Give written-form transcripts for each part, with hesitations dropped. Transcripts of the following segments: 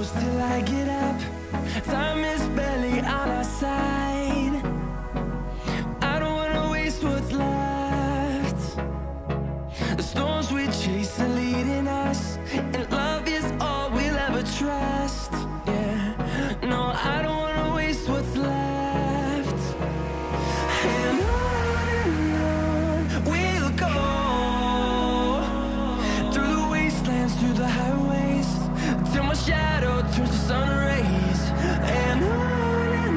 close till I get up. Time is barely on our side. I don't wanna waste what's left. The storms we chase are leading us, and love is all we'll ever trust. Yeah, no, I don't wanna waste what's left. And on we'll go, through the wastelands, through the highways, till my shadow turns to sun rays. And on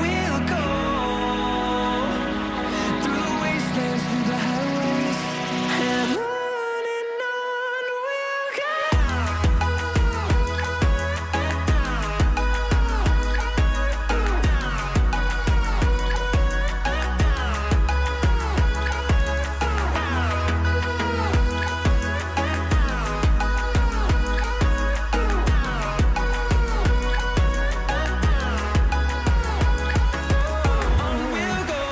we'll go, through the wastelands, through the highways, and on we'll go.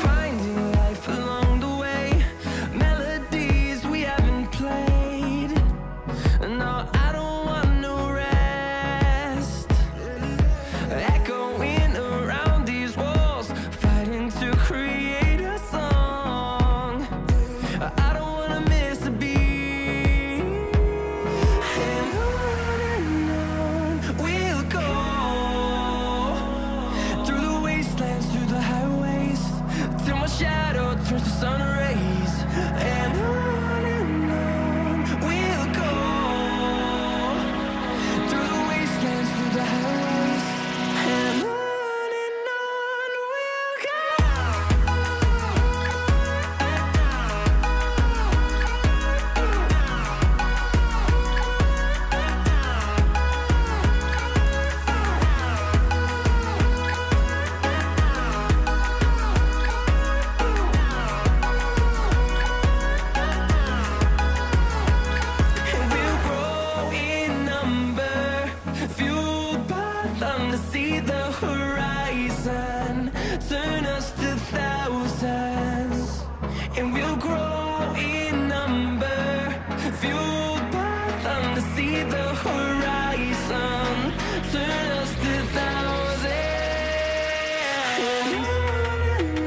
Finding life along the way, melodies we haven't played. No, I don't want no rest. Echoing around these walls, fighting to create a song. I don't wanna miss a beat. And on we'll go, through the wastelands, through the highways, till my shadow turns to sun rays. And on we'll go, through the wastelands, through the highways, and on we'll go. And we'll grow in number, fueled by them to see the horizon, turn us to thousands. And we'll grow in number, fueled by them to see the horizon, turn us to thousands. And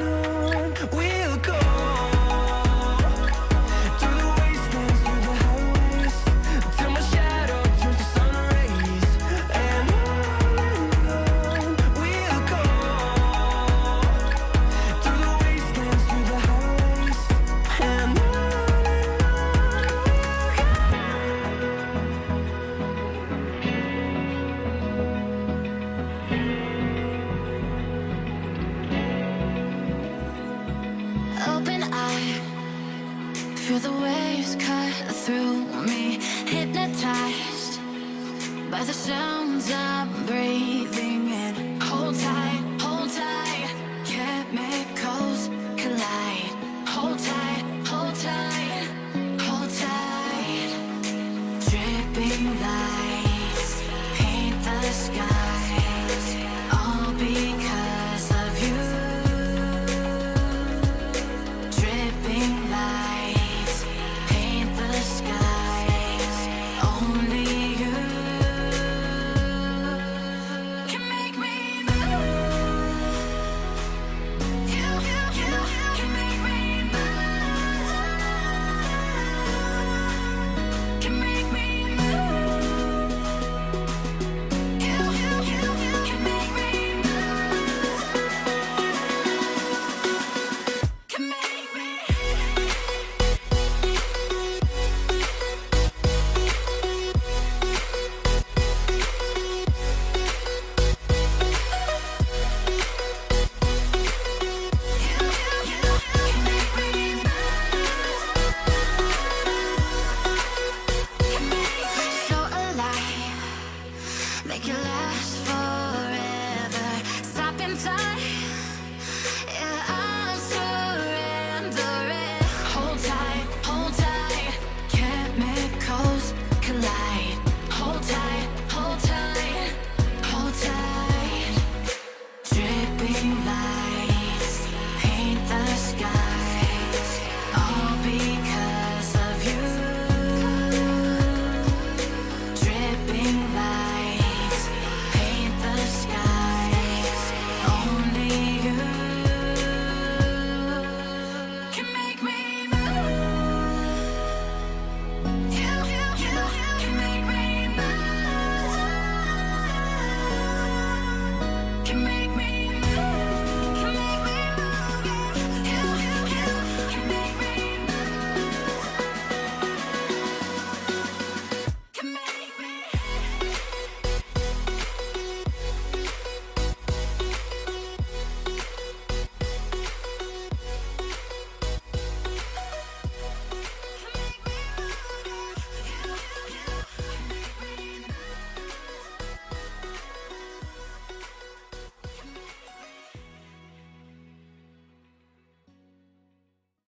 on we'll go, through the wastelands, through the highways, till my shadow turns to sun rays. And on we'll go, through the wastelands, through the highways, and on we'll go. Open eye, feel the waves cut through me, hypnotized by the sounds I'm breathing in. Hold tight, chemicals collide. Hold tight, hold tight, hold tight. Dripping light.